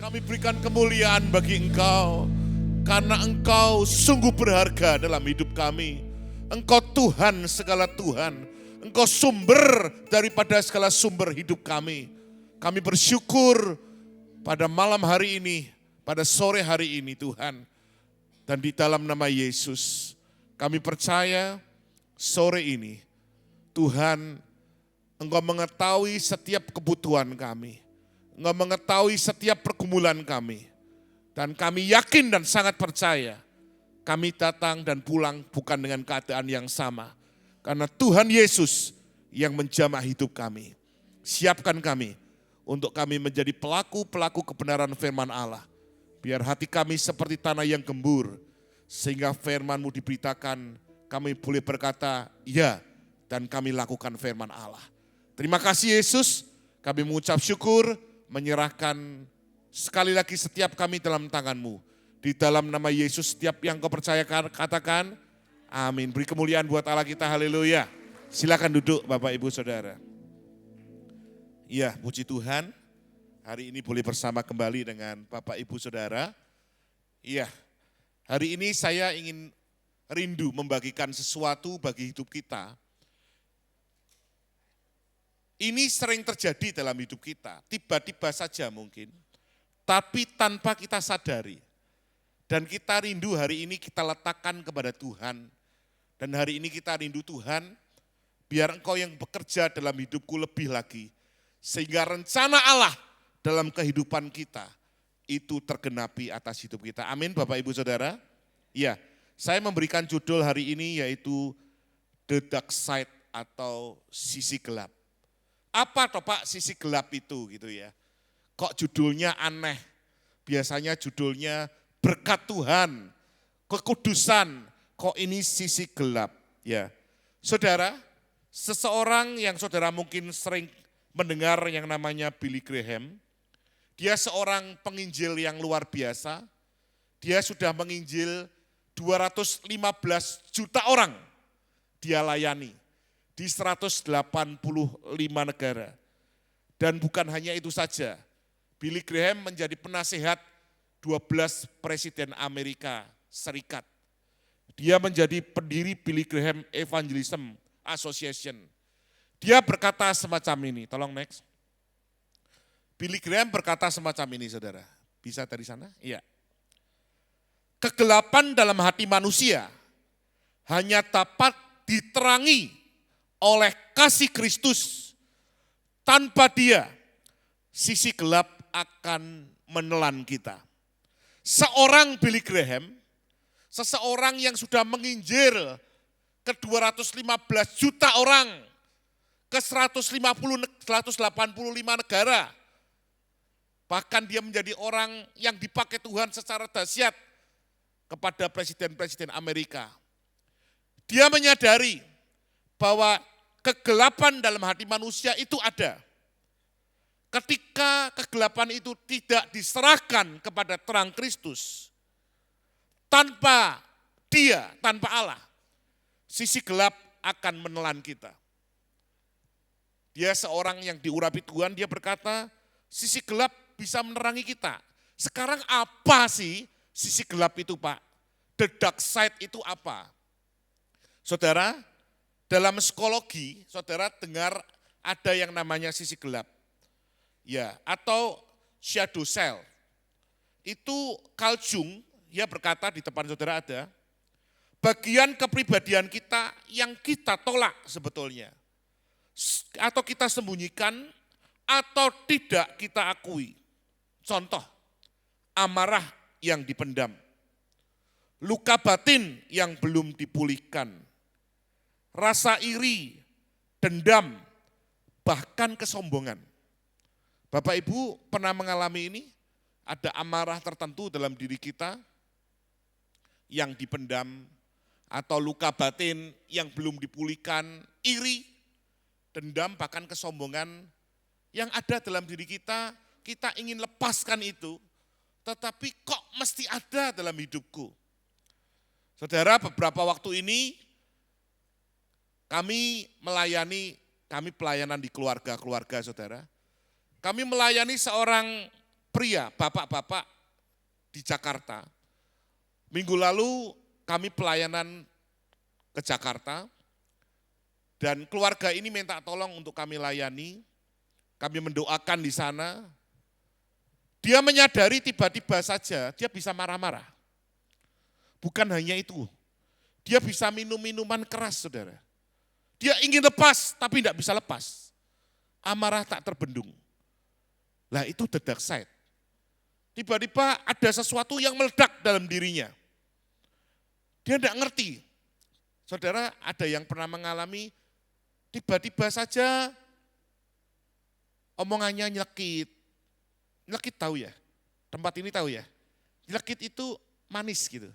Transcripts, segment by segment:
Kami berikan kemuliaan bagi Engkau, karena Engkau sungguh berharga dalam hidup kami. Engkau Tuhan segala Tuhan, Engkau sumber daripada segala sumber hidup kami. Kami bersyukur pada malam hari ini, pada sore hari ini Tuhan. Dan di dalam nama Yesus, kami percaya sore ini Tuhan, Engkau mengetahui setiap kebutuhan kami. Engkau mengetahui setiap pergumulan kami. Dan kami yakin dan sangat percaya, kami datang dan pulang bukan dengan keadaan yang sama. Karena Tuhan Yesus yang menjamah hidup kami. Siapkan kami untuk kami menjadi pelaku-pelaku kebenaran firman Allah. Biar hati kami seperti tanah yang gembur, sehingga firman-Mu diberitakan, kami boleh berkata, ya, dan kami lakukan firman Allah. Terima kasih Yesus, kami mengucap syukur, menyerahkan sekali lagi setiap kami dalam tangan-Mu. Di dalam nama Yesus setiap yang Kau percayakan, katakan amin. Beri kemuliaan buat Allah kita, haleluya. Silakan duduk Bapak Ibu Saudara. Iya, puji Tuhan, hari ini boleh bersama kembali dengan Bapak Ibu Saudara. Iya, hari ini saya ingin rindu membagikan sesuatu bagi hidup kita. Ini sering terjadi dalam hidup kita, tiba-tiba saja mungkin, tapi tanpa kita sadari. Dan kita rindu hari ini kita letakkan kepada Tuhan. Dan hari ini kita rindu Tuhan, biar Engkau yang bekerja dalam hidupku lebih lagi. Sehingga rencana Allah dalam kehidupan kita itu tergenapi atas hidup kita. Amin Bapak Ibu Saudara. Ya, saya memberikan judul hari ini yaitu The Dark Side atau sisi gelap. Apa toh Pak sisi gelap itu gitu ya. Kok judulnya aneh. Biasanya judulnya berkat Tuhan, kekudusan. Kok ini sisi gelap ya. Saudara, seseorang yang saudara mungkin sering mendengar yang namanya Billy Graham. Dia seorang penginjil yang luar biasa. Dia sudah menginjil 215 juta orang dia layani di 185 negara. Dan bukan hanya itu saja, Billy Graham menjadi penasehat 12 presiden Amerika Serikat. Dia menjadi pendiri Billy Graham Evangelism Association. Dia berkata semacam ini, tolong next. Billy Graham berkata semacam ini saudara, bisa dari sana? Iya. Kegelapan dalam hati manusia hanya dapat diterangi oleh kasih Kristus. Tanpa Dia, sisi gelap akan menelan kita. Seorang Billy Graham, seseorang yang sudah menginjil ke 215 juta orang, ke 185 negara. Bahkan dia menjadi orang yang dipakai Tuhan secara dahsyat kepada presiden-presiden Amerika. Dia menyadari bahwa kegelapan dalam hati manusia itu ada. Ketika kegelapan itu tidak diserahkan kepada terang Kristus, tanpa Dia, tanpa Allah, sisi gelap akan menelan kita. Dia seorang yang diurapi Tuhan, dia berkata, sisi gelap bisa menerangi kita. Sekarang apa sih sisi gelap itu Pak? The dark side itu apa? Saudara, dalam psikologi, saudara dengar ada yang namanya sisi gelap. Ya, atau shadow self. Itu Carl Jung, dia berkata di depan saudara ada, bagian kepribadian kita yang kita tolak sebetulnya. Atau kita sembunyikan, atau tidak kita akui. Contoh, amarah yang dipendam. Luka batin yang belum dipulihkan. Rasa iri, dendam, bahkan kesombongan. Bapak Ibu pernah mengalami ini? Ada amarah tertentu dalam diri kita yang dipendam, atau luka batin yang belum dipulihkan, iri, dendam, bahkan kesombongan yang ada dalam diri kita, kita ingin lepaskan itu, tetapi kok mesti ada dalam hidupku. Saudara, beberapa waktu ini kami pelayanan di keluarga-keluarga saudara. Kami melayani seorang pria, bapak-bapak di Jakarta. Minggu lalu kami pelayanan ke Jakarta dan keluarga ini minta tolong untuk kami layani. Kami mendoakan di sana. Dia menyadari tiba-tiba saja dia bisa marah-marah. Bukan hanya itu, dia bisa minum minuman keras, saudara. Dia ingin lepas, tapi tidak bisa lepas. Amarah tak terbendung. Lah itu the dark side. Tiba-tiba ada sesuatu yang meledak dalam dirinya. Dia tidak ngerti. Saudara, ada yang pernah mengalami, tiba-tiba saja omongannya nyelekit. Nyelekit tahu ya? Tempat ini tahu ya? Nyelekit itu manis gitu.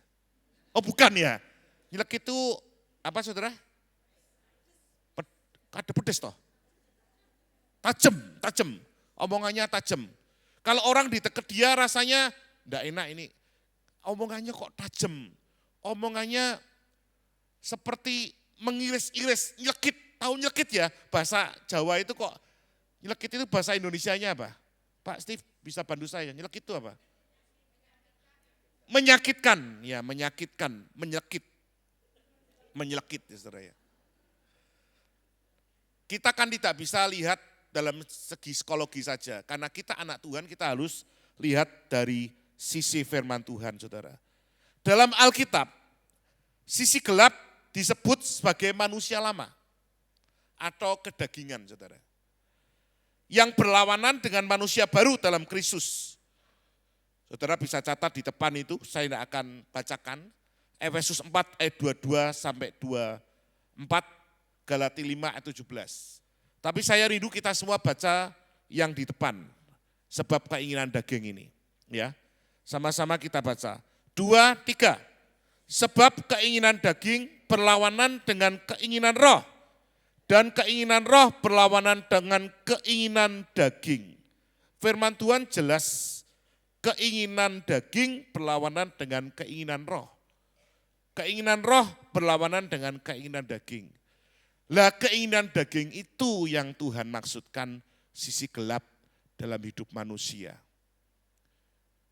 Oh bukan ya? Nyelekit itu apa saudara? Ada pedes toh? Tajam. Omongannya tajam. Kalau orang ditekan dia rasanya enggak enak ini. Omongannya kok tajam. Omongannya seperti mengiris-iris, nyelekit. Tahu nyelekit ya? Bahasa Jawa itu kok, nyelekit itu bahasa Indonesianya apa? Pak Steve bisa bantu saya, nyelekit itu apa? Menyakitkan, ya menyakitkan, menyelekit ya saudara ya. Kita kan tidak bisa lihat dalam segi psikologi saja, karena kita anak Tuhan kita harus lihat dari sisi firman Tuhan saudara. Dalam Alkitab, sisi gelap disebut sebagai manusia lama atau kedagingan saudara. Yang berlawanan dengan manusia baru dalam Kristus. Saudara bisa catat di depan itu, saya tidak akan bacakan. Efesus 4 ayat 22 sampai 24, Galati 5 ayat 17. Tapi saya rindu kita semua baca yang di depan, sebab keinginan daging ini. Ya, sama-sama kita baca. 2, 3. Sebab keinginan daging berlawanan dengan keinginan roh. Dan keinginan roh berlawanan dengan keinginan daging. Firman Tuhan jelas, keinginan daging berlawanan dengan keinginan roh. Keinginan roh berlawanan dengan keinginan daging. Lah keinginan daging itu yang Tuhan maksudkan sisi gelap dalam hidup manusia.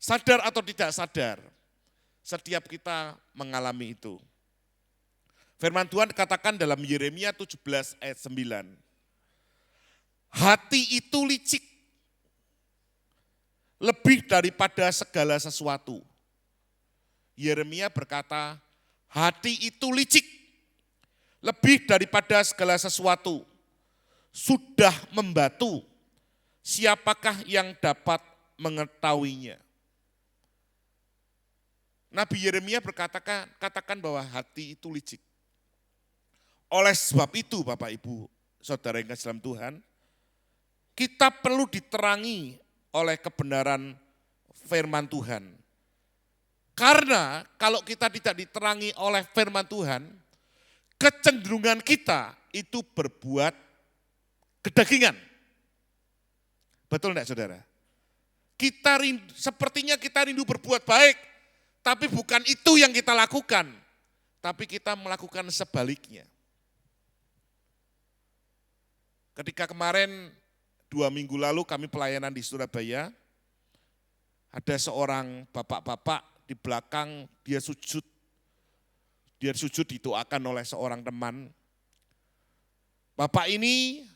Sadar atau tidak sadar, setiap kita mengalami itu. Firman Tuhan katakan dalam Yeremia 17 ayat 9. Hati itu licik, lebih daripada segala sesuatu. Yeremia berkata, hati itu licik, lebih daripada segala sesuatu. Sudah membatu, siapakah yang dapat mengetahuinya? Nabi Yeremia katakan bahwa hati itu licik. Oleh sebab itu Bapak Ibu, saudara yang kasih dalam Tuhan, kita perlu diterangi oleh kebenaran firman Tuhan. Karena kalau kita tidak diterangi oleh firman Tuhan, kecenderungan kita itu berbuat kedagingan. Betul enggak saudara? Sepertinya kita rindu berbuat baik, tapi bukan itu yang kita lakukan. Tapi kita melakukan sebaliknya. Ketika kemarin 2 minggu lalu kami pelayanan di Surabaya, ada seorang bapak-bapak di belakang, dia sujud didoakan oleh seorang teman. Bapak ini,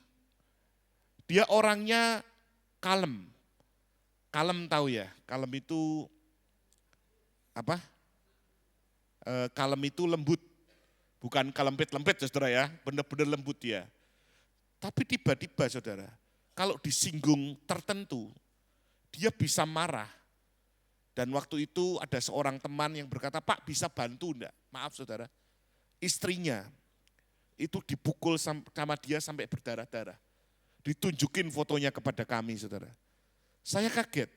dia orangnya kalem. Kalem tahu ya, kalem itu apa? Kalem itu lembut, bukan kalempit-lempit saudara ya, benar-benar lembut dia. Tapi tiba-tiba saudara, kalau disinggung tertentu, dia bisa marah. Dan waktu itu ada seorang teman yang berkata, Pak bisa bantu enggak? Maaf saudara, istrinya itu dipukul sama dia sampai berdarah-darah. Ditunjukin fotonya kepada kami saudara. Saya kaget,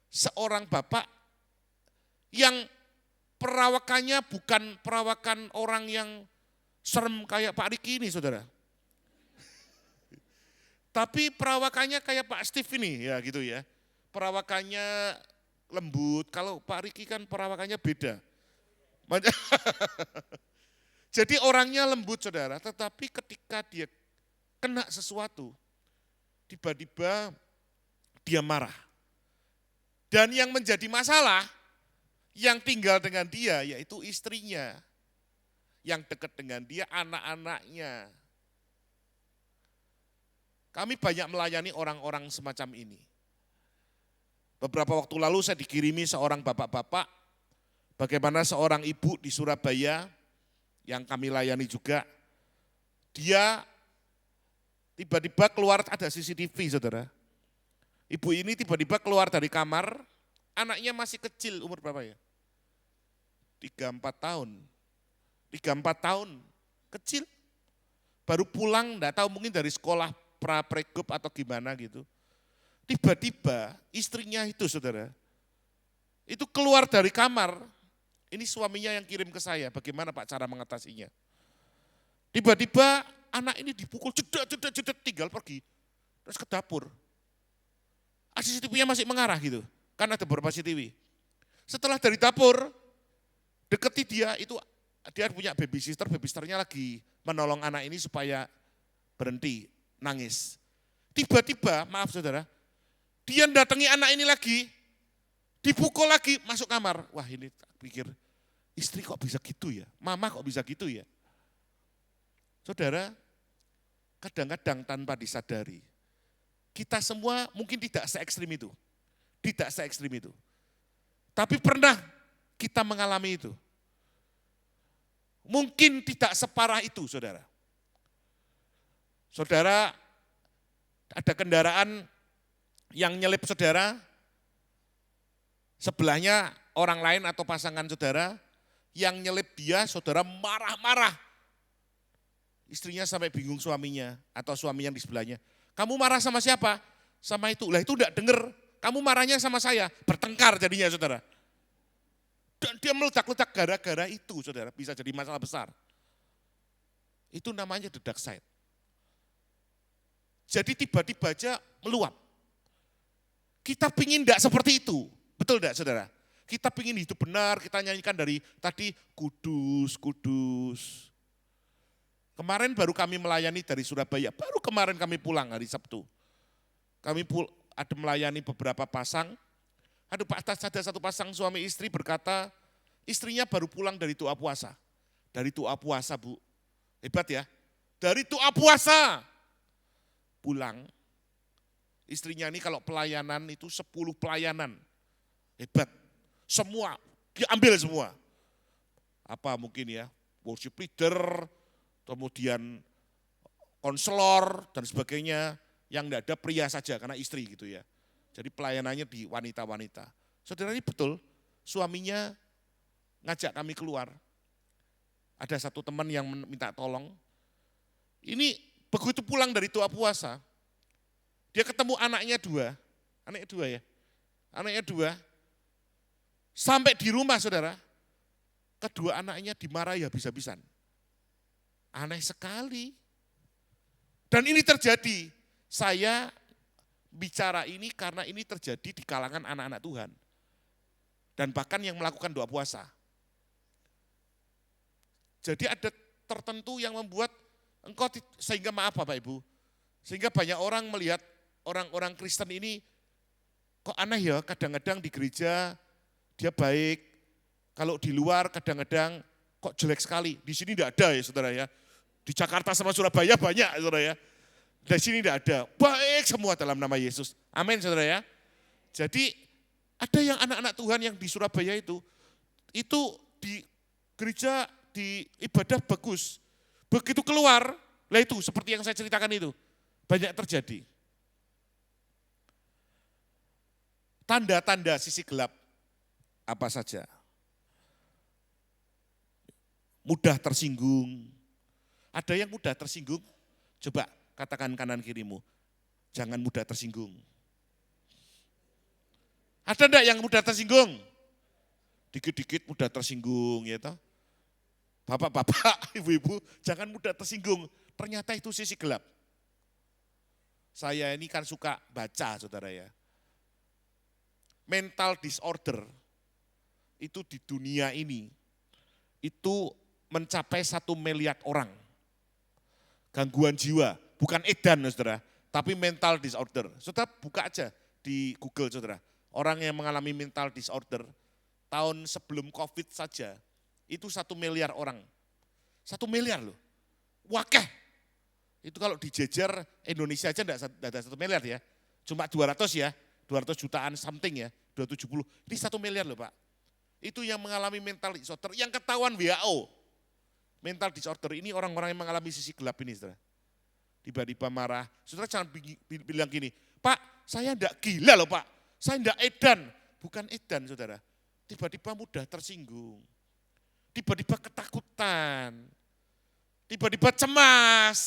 seorang bapak yang perawakannya bukan perawakan orang yang serem kayak Pak Riki ini saudara. Tapi perawakannya kayak Pak Steve ini ya gitu ya. Perawakannya lembut, kalau Pak Riki kan perawakannya beda. Jadi orangnya lembut saudara, tetapi ketika dia kena sesuatu, tiba-tiba dia marah. Dan yang menjadi masalah, yang tinggal dengan dia yaitu istrinya. Yang dekat dengan dia anak-anaknya. Kami banyak melayani orang-orang semacam ini. Beberapa waktu lalu saya dikirimi seorang bapak-bapak, bagaimana seorang ibu di Surabaya yang kami layani juga, dia tiba-tiba keluar, ada CCTV saudara. Ibu ini tiba-tiba keluar dari kamar, anaknya masih kecil, umur berapa ya? 3-4 tahun. 3-4 tahun, kecil. Baru pulang, enggak tahu mungkin dari sekolah pra-pregub atau gimana gitu. Tiba-tiba istrinya itu saudara, itu keluar dari kamar, ini suaminya yang kirim ke saya, bagaimana Pak cara mengatasinya. Tiba-tiba anak ini dipukul, jedet, tinggal pergi, terus ke dapur. CCTV-nya masih mengarah gitu, kan ada beberapa CCTV. Setelah dari dapur, deketi dia, itu dia punya babysitter-nya lagi menolong anak ini supaya berhenti nangis. Tiba-tiba, maaf saudara, dia datangi anak ini lagi, dipukul lagi, masuk kamar. Wah ini pikir, istri kok bisa gitu ya, mama kok bisa gitu ya. Saudara, kadang-kadang tanpa disadari, kita semua mungkin tidak se-ekstrim itu. Tidak se-ekstrim itu. Tapi pernah kita mengalami itu. Mungkin tidak separah itu saudara. Saudara, ada kendaraan yang nyelip saudara, sebelahnya orang lain atau pasangan saudara, yang nyelip dia, saudara marah-marah. Istrinya sampai bingung suaminya atau suaminya di sebelahnya. Kamu marah sama siapa? Sama itu. Lah itu enggak dengar, kamu marahnya sama saya. Bertengkar jadinya saudara. Dan dia meledak-ledak gara-gara itu saudara, bisa jadi masalah besar. Itu namanya the dark side. Jadi tiba-tiba aja meluap. Kita pingin enggak seperti itu, betul enggak saudara? Kita pingin hidup benar, kita nyanyikan dari tadi kudus, kudus. Kemarin baru kami melayani dari Surabaya, baru kemarin kami pulang hari Sabtu. Kami ada melayani beberapa pasang. Ada satu pasang suami istri berkata, istrinya baru pulang dari doa puasa. Dari doa puasa Bu, hebat ya. Dari doa puasa, pulang. Istrinya ini kalau pelayanan itu 10 pelayanan, hebat. Semua, diambil semua. Apa mungkin ya, worship leader, kemudian konselor dan sebagainya, yang enggak ada pria saja karena istri gitu ya. Jadi pelayanannya di wanita-wanita. Saudara ini betul, suaminya ngajak kami keluar. Ada satu teman yang minta tolong. Ini begitu pulang dari doa puasa, dia ketemu anaknya dua ya. Anaknya dua, sampai di rumah saudara, kedua anaknya dimarahi habis-habisan. Aneh sekali. Dan ini terjadi, saya bicara ini karena ini terjadi di kalangan anak-anak Tuhan. Dan bahkan yang melakukan doa puasa. Jadi ada tertentu yang membuat engkau, sehingga maaf Bapak Ibu, sehingga banyak orang melihat orang-orang Kristen ini, kok aneh ya, kadang-kadang di gereja dia baik, kalau di luar kadang-kadang kok jelek sekali. Di sini tidak ada ya saudara ya, di Jakarta sama Surabaya banyak saudara ya. Di sini tidak ada, baik semua dalam nama Yesus. Amin saudara ya. Jadi ada yang anak-anak Tuhan yang di Surabaya itu di gereja, di ibadah bagus. Begitu keluar, lah itu seperti yang saya ceritakan itu, banyak terjadi. Tanda-tanda sisi gelap apa saja? Mudah tersinggung. Ada yang mudah tersinggung? Coba katakan kanan kirimu, jangan mudah tersinggung. Ada enggak yang mudah tersinggung? Dikit-dikit mudah tersinggung ya toh. Bapak-bapak, ibu-ibu, jangan mudah tersinggung. Ternyata itu sisi gelap. Saya ini kan suka baca saudara ya. Mental disorder itu di dunia ini itu mencapai 1 miliar orang. Gangguan jiwa. Bukan edan saudara, tapi mental disorder. Saudara buka aja di Google saudara. orang yang mengalami mental disorder, tahun sebelum COVID saja, itu 1 miliar orang. 1 miliar loh, wakeh. Itu kalau dijejer Indonesia aja enggak ada 1 miliar ya, cuma 200 ya, 200 jutaan something ya, 270, ini 1 miliar loh Pak. Itu yang mengalami mental disorder, yang ketahuan WHO. Mental disorder ini orang-orang yang mengalami sisi gelap ini, saudara. Tiba-tiba marah, saudara jangan bilang gini, Pak saya enggak gila loh Pak, saya enggak edan. Bukan edan saudara, tiba-tiba mudah tersinggung, tiba-tiba ketakutan, tiba-tiba cemas.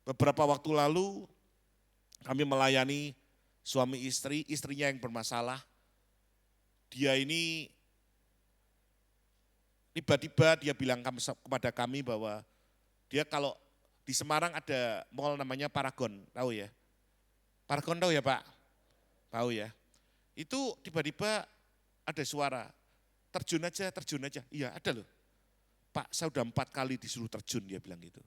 Beberapa waktu lalu kami melayani suami istri, istrinya yang bermasalah. Dia ini tiba-tiba dia bilang kepada kami bahwa dia kalau di Semarang ada mall namanya Paragon, tahu ya? Paragon tahu ya Pak? Tahu ya? Itu tiba-tiba ada suara, terjun aja. Iya ada loh. Pak saya udah 4 kali disuruh terjun, dia bilang gitu.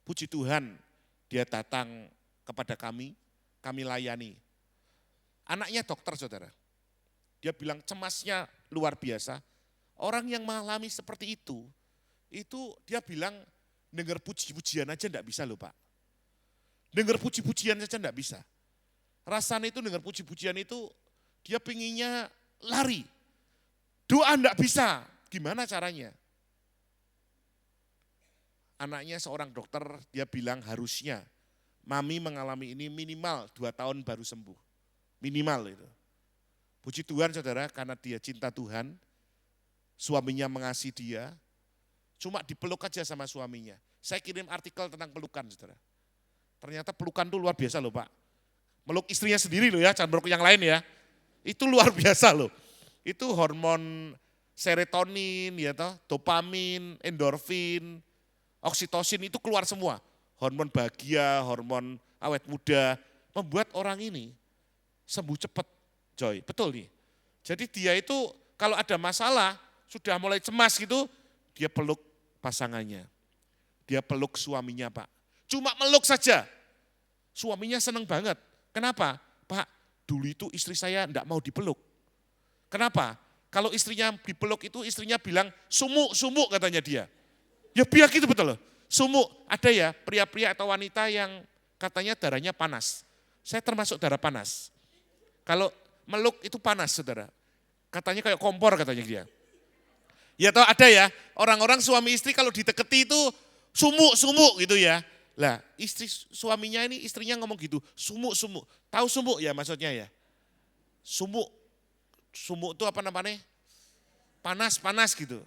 Puji Tuhan dia datang kepada kami layani. Anaknya dokter saudara. Dia bilang cemasnya luar biasa. Orang yang mengalami seperti itu dia bilang dengar puji-pujian aja enggak bisa loh Pak. Dengar puji-pujian saja enggak bisa. Rasanya itu dengar puji-pujian itu dia pinginnya lari. Doa enggak bisa, gimana caranya? Anaknya seorang dokter, dia bilang harusnya mami mengalami ini minimal 2 tahun baru sembuh. Minimal itu. Puji Tuhan saudara, karena dia cinta Tuhan, suaminya mengasihi dia, cuma dipeluk aja sama suaminya. Saya kirim artikel tentang pelukan saudara. Ternyata pelukan itu luar biasa loh Pak. Meluk istrinya sendiri loh ya, jangan meluk yang lain ya. Itu luar biasa loh. Itu hormon serotonin, ya toh, dopamin, endorfin, oksitosin itu keluar semua. Hormon bahagia, hormon awet muda, membuat orang ini sembuh cepat, Joy. Betul nih. Jadi dia itu kalau ada masalah, sudah mulai cemas gitu, dia peluk pasangannya. Dia peluk suaminya Pak. Cuma meluk saja. Suaminya senang banget. Kenapa? Pak, dulu itu istri saya enggak mau dipeluk. Kenapa? Kalau istrinya dipeluk itu istrinya bilang, sumuk katanya dia. Ya biar gitu betul loh. Sumuk, ada ya pria-pria atau wanita yang katanya darahnya panas. Saya termasuk darah panas. Kalau meluk itu panas saudara. Katanya kayak kompor katanya dia. Ya tahu ada ya, orang-orang suami istri kalau dideketi itu sumuk gitu ya. Lah istri suaminya ini istrinya ngomong gitu, sumuk. Tahu sumuk ya maksudnya ya? Sumuk itu apa namanya? Panas gitu.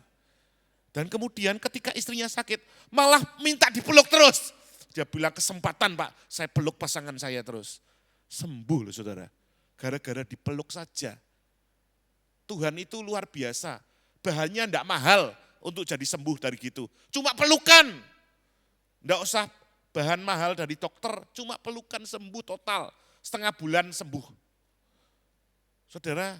Dan kemudian ketika istrinya sakit, malah minta dipeluk terus. Dia bilang kesempatan Pak, saya peluk pasangan saya terus. Sembuh loh saudara, gara-gara dipeluk saja. Tuhan itu luar biasa, bahannya enggak mahal untuk jadi sembuh dari gitu. Cuma pelukan, enggak usah bahan mahal dari dokter, cuma pelukan sembuh total, setengah bulan sembuh. Saudara,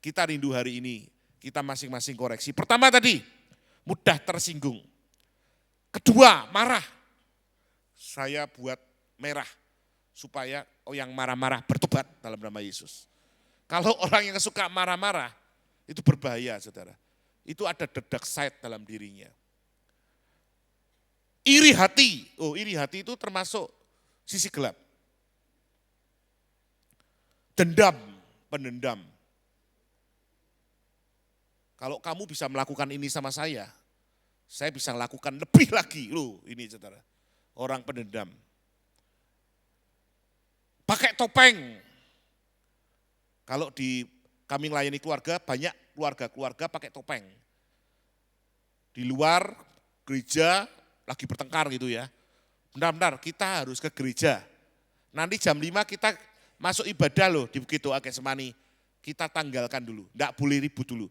kita rindu hari ini, kita masing-masing koreksi. Pertama tadi, mudah tersinggung. Kedua, marah. Saya buat merah supaya yang marah-marah bertobat dalam nama Yesus. Kalau orang yang suka marah-marah, itu berbahaya saudara. Itu ada the dark side dalam dirinya. Iri hati, iri hati itu termasuk sisi gelap. Dendam, pendendam. Kalau kamu bisa melakukan ini sama saya bisa lakukan lebih lagi loh ini saudara. Orang pendendam. Pakai topeng. Kalau kami melayani keluarga, banyak keluarga pakai topeng. Di luar gereja lagi bertengkar gitu ya. Benar-benar kita harus ke gereja. Nanti jam 5 kita masuk ibadah loh di Bukit Doa Getsemani. Kita tanggalkan dulu, enggak boleh ribut dulu.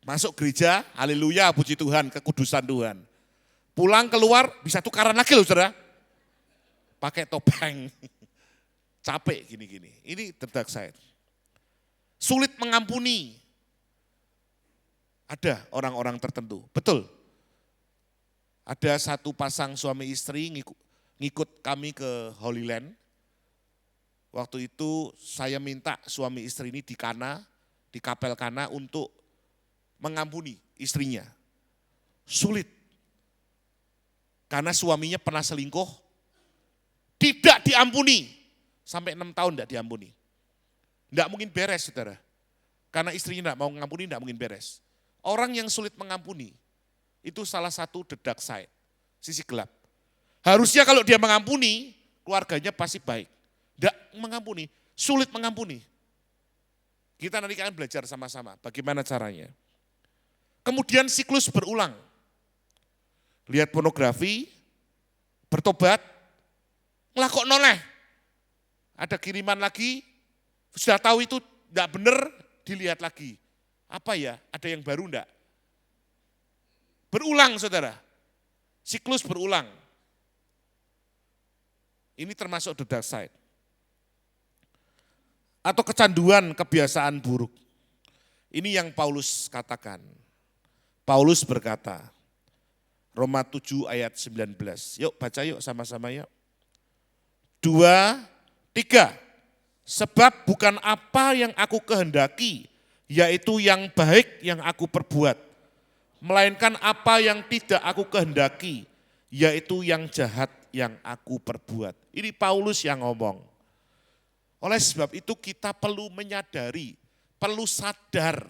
Masuk gereja, haleluya, puji Tuhan, kekudusan Tuhan. Pulang keluar bisa tukaran lagi loh saudara. Pakai topeng. Capek gini-gini. Ini the dark side. Sulit mengampuni. Ada orang-orang tertentu, betul. Ada satu pasang suami istri ngikut kami ke Holy Land. Waktu itu saya minta suami istri ini di kapel Kana untuk mengampuni istrinya. Sulit. Karena suaminya pernah selingkuh, tidak diampuni. Sampai 6 tahun tidak diampuni. Tidak mungkin beres, saudara. Karena istrinya tidak mau mengampuni, tidak mungkin beres. Orang yang sulit mengampuni, itu salah satu the dark side, sisi gelap. Harusnya kalau dia mengampuni, keluarganya pasti baik. Tidak mengampuni, sulit mengampuni. Kita nanti akan belajar sama-sama bagaimana caranya. Kemudian siklus berulang. Lihat pornografi, bertobat, ngelakok noleh. Ada kiriman lagi, sudah tahu itu tidak benar, dilihat lagi. Apa ya, ada yang baru enggak? Berulang saudara, siklus berulang. Ini termasuk the dark side. Atau kecanduan kebiasaan buruk. Ini yang Paulus katakan. Paulus berkata, Roma 7 ayat 19. Yuk baca yuk sama-sama yuk. 2, 3. Sebab bukan apa yang aku kehendaki, yaitu yang baik yang aku perbuat. Melainkan apa yang tidak aku kehendaki, yaitu yang jahat yang aku perbuat. Ini Paulus yang ngomong. Oleh sebab itu kita perlu menyadari, perlu sadar.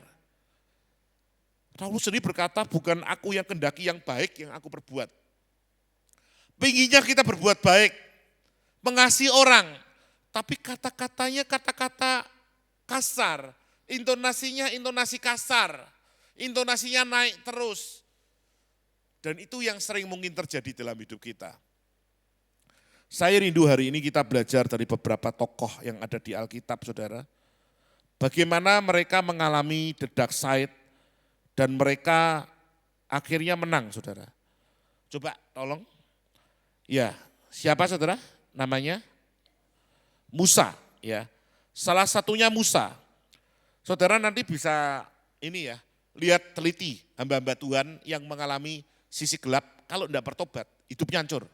Paulus sendiri berkata, bukan aku yang kehendaki yang baik yang aku perbuat. Pinginnya kita berbuat baik, mengasihi orang, tapi kata-katanya kata-kata kasar, intonasinya intonasi kasar, intonasinya naik terus. Dan itu yang sering mungkin terjadi dalam hidup kita. Saya rindu hari ini kita belajar dari beberapa tokoh yang ada di Alkitab, saudara. Bagaimana mereka mengalami the dark side dan mereka akhirnya menang, saudara. Coba tolong. Ya, siapa saudara? Namanya Musa, ya. Salah satunya Musa. Saudara nanti bisa ini ya, lihat teliti hamba-hamba Tuhan yang mengalami sisi gelap, kalau tidak bertobat, hidupnya hancur.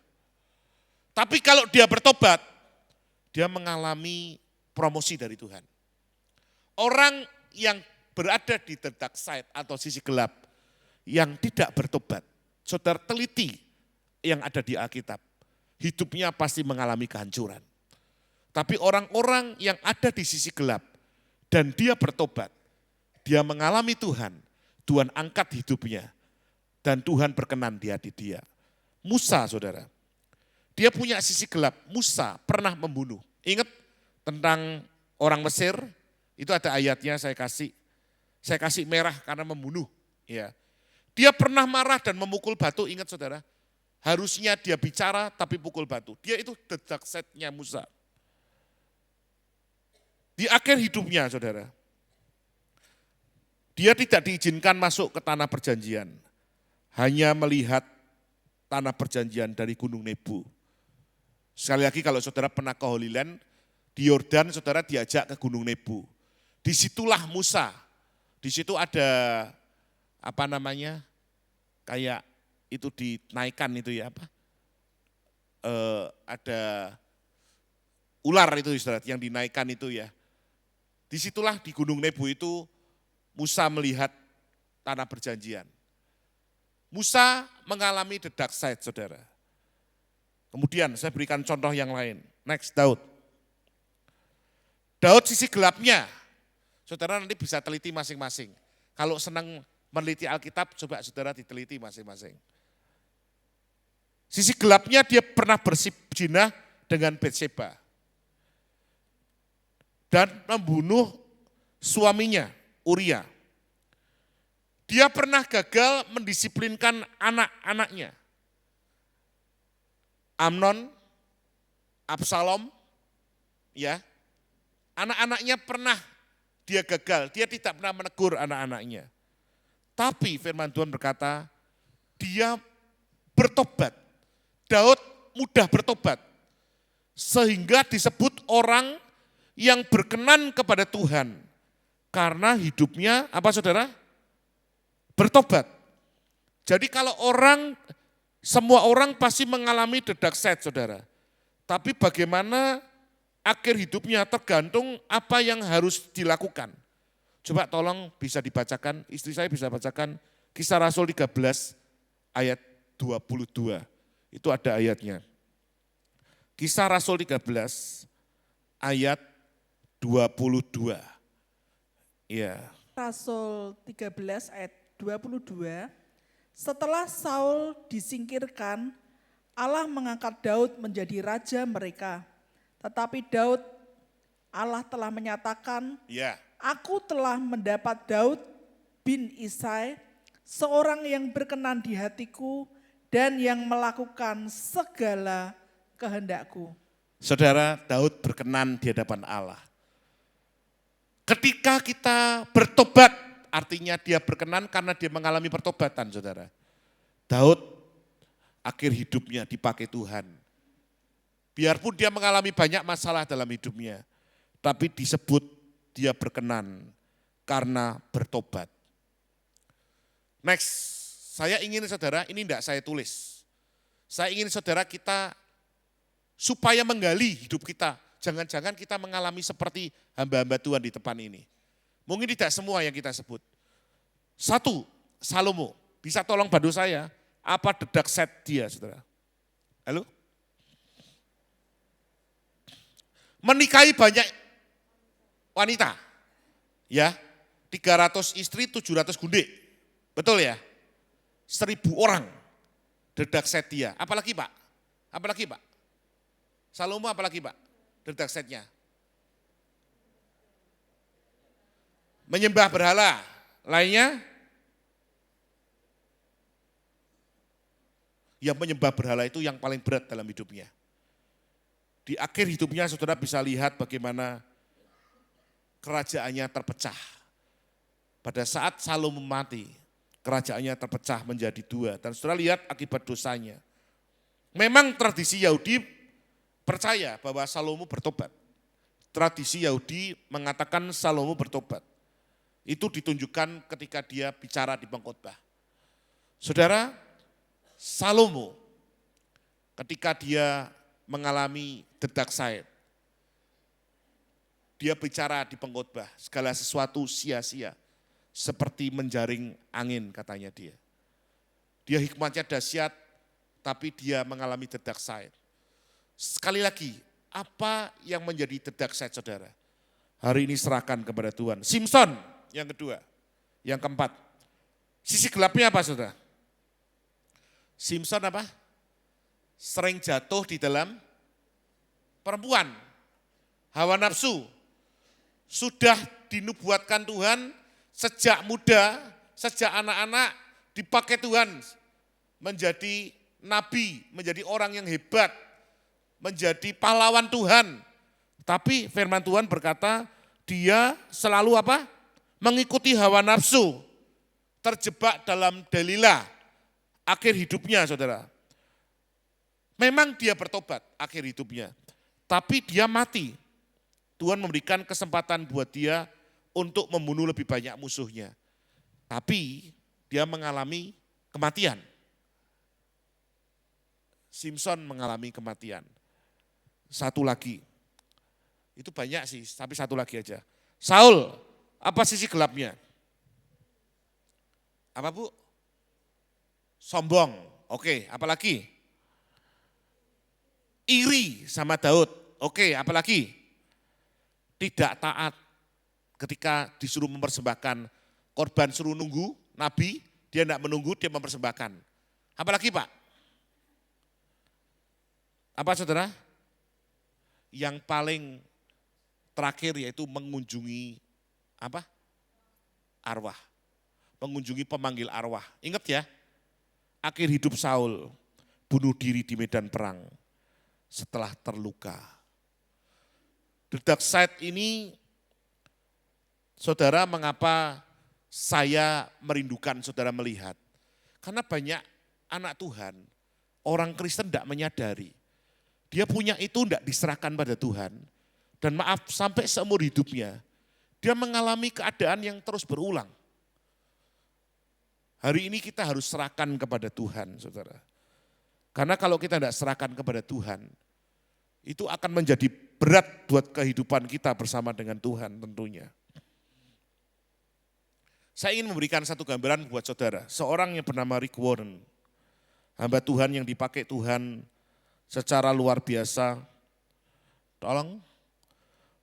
Tapi kalau dia bertobat, dia mengalami promosi dari Tuhan. Orang yang berada di the dark side atau sisi gelap, yang tidak bertobat, saudara teliti yang ada di Alkitab, hidupnya pasti mengalami kehancuran. Tapi orang-orang yang ada di sisi gelap, dan dia bertobat, dia mengalami Tuhan, Tuhan angkat hidupnya, dan Tuhan berkenan di hati dia. Musa, saudara, dia punya sisi gelap. Musa pernah membunuh. Ingat tentang orang Mesir, itu ada ayatnya saya kasih merah karena membunuh. Ya. Dia pernah marah dan memukul batu, ingat saudara. Harusnya dia bicara tapi pukul batu. Dia itu the dark side-nya Musa. Di akhir hidupnya saudara, dia tidak diizinkan masuk ke tanah perjanjian. Hanya melihat tanah perjanjian dari Gunung Nebo. Sekali lagi kalau saudara pernah ke Holy Land, di Yordan saudara diajak ke Gunung Nebo. Disitulah Musa, di situ ada apa namanya, kayak itu dinaikkan itu ya apa, ada ular itu saudara yang dinaikkan itu ya. Disitulah di Gunung Nebo itu Musa melihat tanah perjanjian. Musa mengalami the dark side saudara. Kemudian saya berikan contoh yang lain. Next, Daud. Daud sisi gelapnya, saudara nanti bisa teliti masing-masing. Kalau senang meneliti Alkitab, coba saudara diteliti masing-masing. Sisi gelapnya dia pernah berzina dengan Batseba. Dan membunuh suaminya, Uria. Dia pernah gagal mendisiplinkan anak-anaknya. Amnon, Absalom, ya, anak-anaknya pernah dia gagal, dia tidak pernah menegur anak-anaknya. Tapi firman Tuhan berkata, dia bertobat. Daud mudah bertobat. Sehingga disebut orang yang berkenan kepada Tuhan. Karena hidupnya, apa saudara? Bertobat. Jadi kalau orang Semua orang pasti mengalami dedak set, saudara. Tapi bagaimana akhir hidupnya tergantung apa yang harus dilakukan. Coba tolong bisa dibacakan, istri saya bisa bacakan Kisah Rasul 13 ayat 22. Itu ada ayatnya. Kisah Rasul 13 ayat 22. Iya. Rasul 13 ayat 22. Setelah Saul disingkirkan, Allah mengangkat Daud menjadi raja mereka. Tetapi Daud, Allah telah menyatakan, Ya. Aku telah mendapat Daud bin Isai, seorang yang berkenan di hatiku dan yang melakukan segala kehendakku. Saudara, Daud berkenan di hadapan Allah. Ketika kita bertobat, artinya dia berkenan karena dia mengalami pertobatan, saudara. Daud akhir hidupnya dipakai Tuhan. Biarpun dia mengalami banyak masalah dalam hidupnya, tapi disebut dia berkenan karena bertobat. Next, saya ingin saudara, ini tidak saya tulis. Saya ingin saudara kita supaya menggali hidup kita. Jangan-jangan kita mengalami seperti hamba-hamba Tuhan di depan ini. Mungkin tidak semua yang kita sebut. Satu, Salomo. Bisa tolong bantu saya, apa dedak set dia, saudara? Halo? Menikahi banyak wanita. Ya, 300 istri, 700 gundik. Betul ya? 1000 orang dedak set dia. Apalagi Pak? Apalagi Pak? Salomo apalagi Pak? Dedak setnya. Menyembah berhala. Lainnya? Yang menyembah berhala itu yang paling berat dalam hidupnya. Di akhir hidupnya saudara bisa lihat bagaimana kerajaannya terpecah. Pada saat Salomo mati, kerajaannya terpecah menjadi dua. Dan saudara lihat akibat dosanya. Memang tradisi Yahudi percaya bahwa Salomo bertobat. Tradisi Yahudi mengatakan Salomo bertobat. Itu ditunjukkan ketika dia bicara di pengkhotbah. Saudara, Salomo ketika dia mengalami dedak said, dia bicara di pengkhotbah, segala sesuatu sia-sia, seperti menjaring angin katanya dia. Dia hikmatnya dahsyat, tapi dia mengalami dedak said. Sekali lagi, apa yang menjadi dedak said saudara? Hari ini serahkan kepada Tuhan. Simson yang kedua, yang keempat. Sisi gelapnya apa saudara? Simson apa? Sering jatuh di dalam perempuan. Hawa nafsu. Sudah dinubuatkan Tuhan sejak muda, sejak anak-anak dipakai Tuhan menjadi nabi, menjadi orang yang hebat, menjadi pahlawan Tuhan. Tapi firman Tuhan berkata dia selalu apa? Mengikuti hawa nafsu, terjebak dalam Delilah. Akhir hidupnya saudara. Memang dia bertobat akhir hidupnya. Tapi dia mati. Tuhan memberikan kesempatan buat dia untuk membunuh lebih banyak musuhnya. Tapi dia mengalami kematian. Simson mengalami kematian. Satu lagi. Itu banyak sih, tapi satu lagi aja. Saul, apa sisi gelapnya? Apa Bu? Sombong. Oke, apalagi? Iri sama Daud. Oke, apalagi? Tidak taat ketika disuruh mempersembahkan korban, suruh nunggu, nabi, dia tidak menunggu, dia mempersembahkan. Apalagi Pak? Apa saudara? Yang paling terakhir yaitu mengunjungi apa? Arwah. Mengunjungi pemanggil arwah. Ingat ya, akhir hidup Saul bunuh diri di medan perang setelah terluka. Dedak said ini, saudara, mengapa saya merindukan saudara melihat? Karena banyak anak Tuhan, orang Kristen tidak menyadari. Dia punya itu tidak diserahkan pada Tuhan. Dan maaf, sampai seumur hidupnya, dia mengalami keadaan yang terus berulang. Hari ini kita harus serahkan kepada Tuhan, saudara. Karena kalau kita tidak serahkan kepada Tuhan, itu akan menjadi berat buat kehidupan kita bersama dengan Tuhan tentunya. Saya ingin memberikan satu gambaran buat saudara. Seorang yang bernama Rick Warren, hamba Tuhan yang dipakai Tuhan secara luar biasa. Tolong.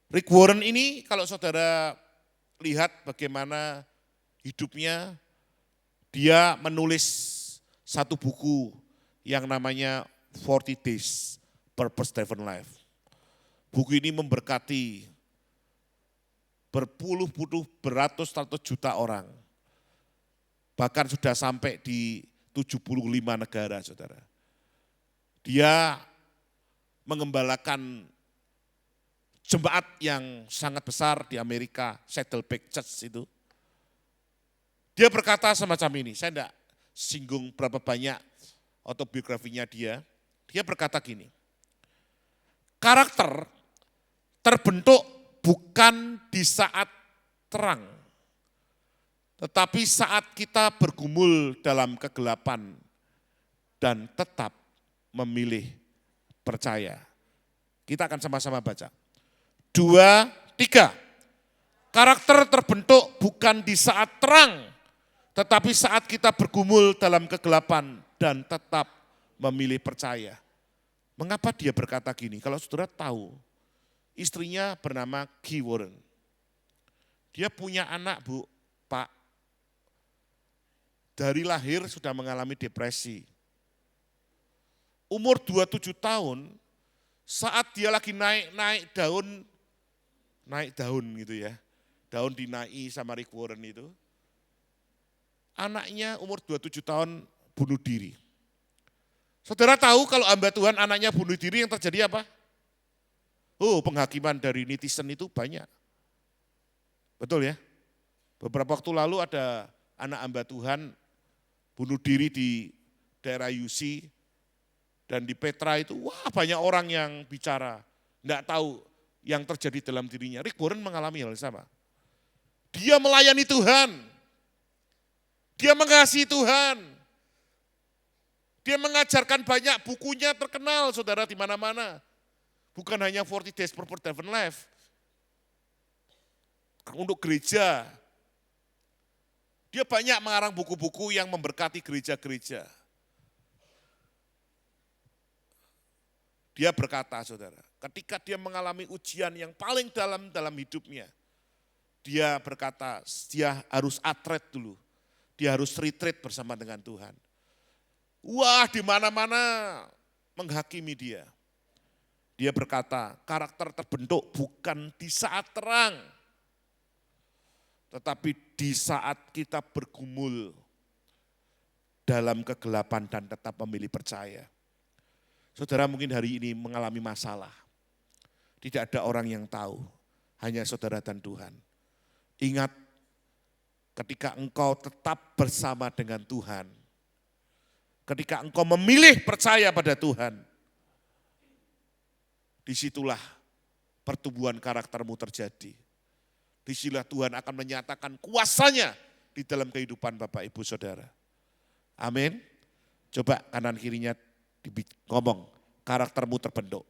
Rick Warren ini kalau saudara lihat bagaimana hidupnya, dia menulis satu buku yang namanya 40 Days Purpose Driven Life. Buku ini memberkati berpuluh-puluh, beratus-ratus juta orang. Bahkan sudah sampai di 75 negara, saudara. Dia mengembalakan jemaat yang sangat besar di Amerika, Saddleback Church itu. Dia berkata semacam ini, saya tidak singgung berapa banyak autobiografinya dia. Dia berkata gini, karakter terbentuk bukan di saat terang, tetapi saat kita bergumul dalam kegelapan dan tetap memilih percaya. Kita akan sama-sama baca. 2, 3. Karakter terbentuk bukan di saat terang, tetapi saat kita bergumul dalam kegelapan dan tetap memilih percaya. Mengapa dia berkata gini? Kalau saudara tahu, istrinya bernama Guy Warren. Dia punya anak, Bu, Pak. Dari lahir sudah mengalami depresi. Umur 27 tahun, saat dia lagi naik daun gitu ya. Daun dinaiki sama Rick Warren itu. Anaknya umur 27 tahun bunuh diri. Saudara tahu kalau hamba Tuhan anaknya bunuh diri yang terjadi apa? Oh, penghakiman dari netizen itu banyak. Betul ya? Beberapa waktu lalu ada anak hamba Tuhan bunuh diri di daerah UC dan di Petra itu, wah banyak orang yang bicara, enggak tahu yang terjadi dalam dirinya. Rick Warren mengalami hal yang sama. Dia melayani Tuhan. Dia mengasihi Tuhan. Dia mengajarkan banyak, bukunya terkenal saudara di mana-mana. Bukan hanya 40 Days Purpose Driven Life. Untuk gereja. Dia banyak mengarang buku-buku yang memberkati gereja-gereja. Dia berkata saudara, ketika dia mengalami ujian yang paling dalam hidupnya, dia berkata dia harus atret dulu. Dia harus retreat bersama dengan Tuhan. Wah, di mana-mana menghakimi dia. Dia berkata, karakter terbentuk bukan di saat terang, tetapi di saat kita bergumul dalam kegelapan dan tetap memilih percaya. Saudara mungkin hari ini mengalami masalah. Tidak ada orang yang tahu, hanya saudara dan Tuhan. Ingat, ketika engkau tetap bersama dengan Tuhan, ketika engkau memilih percaya pada Tuhan, disitulah pertumbuhan karaktermu terjadi. Disitulah Tuhan akan menyatakan kuasanya di dalam kehidupan Bapak Ibu Saudara. Amin. Coba kanan kirinya ngomong, karaktermu terbentuk.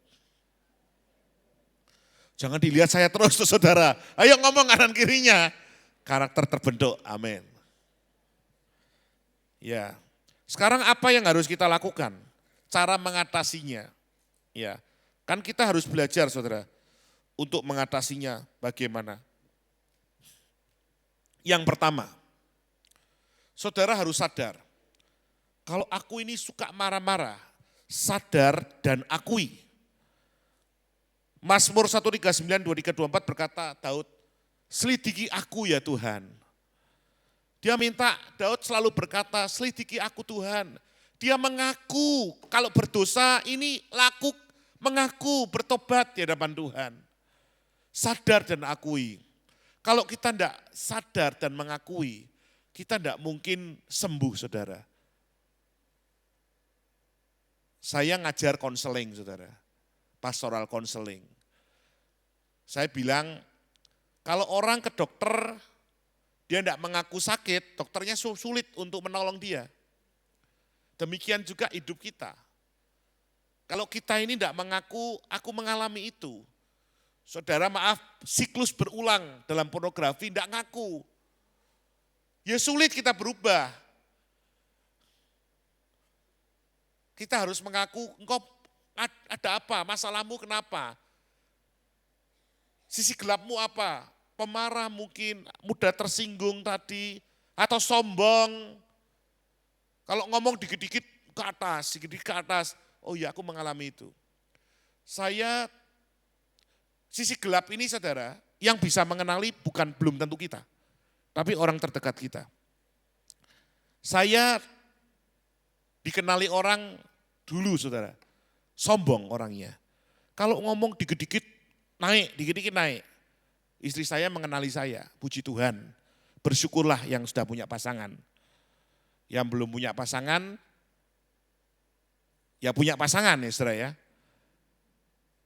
Jangan dilihat saya terus tuh saudara. Ayo ngomong kanan kirinya. Karakter terbentuk, amin. Ya, sekarang apa yang harus kita lakukan? Cara mengatasinya. Ya, kan kita harus belajar saudara, untuk mengatasinya bagaimana. Yang pertama, saudara harus sadar, kalau aku ini suka marah-marah, sadar dan akui. Mazmur 139, 23, 24 berkata Daud, selidiki aku ya Tuhan. Dia minta, Daud selalu berkata, selidiki aku Tuhan. Dia mengaku kalau berdosa ini mengaku bertobat di hadapan Tuhan. Sadar dan akui. Kalau kita tidak sadar dan mengakui, kita tidak mungkin sembuh saudara. Saya ngajar konseling saudara, pastoral konseling. Saya bilang, kalau orang ke dokter, dia tidak mengaku sakit, dokternya sulit untuk menolong dia. Demikian juga hidup kita. Kalau kita ini tidak mengaku, aku mengalami itu. Saudara maaf, siklus berulang dalam pornografi tidak ngaku. Ya sulit kita berubah. Kita harus mengaku, engkau ada apa, masalahmu kenapa? Sisi gelapmu apa? Pemarah mungkin, mudah tersinggung tadi, atau sombong. Kalau ngomong dikit-dikit ke atas, dikit-dikit ke atas, oh ya aku mengalami itu. Sisi gelap ini saudara, yang bisa mengenali belum tentu kita, tapi orang terdekat kita. Saya dikenali orang dulu saudara, sombong orangnya. Kalau ngomong dikit-dikit naik, dikit-dikit naik. Istri saya mengenali saya, puji Tuhan. Bersyukurlah yang sudah punya pasangan. Yang belum punya pasangan, ya punya pasangan ya saudara ya.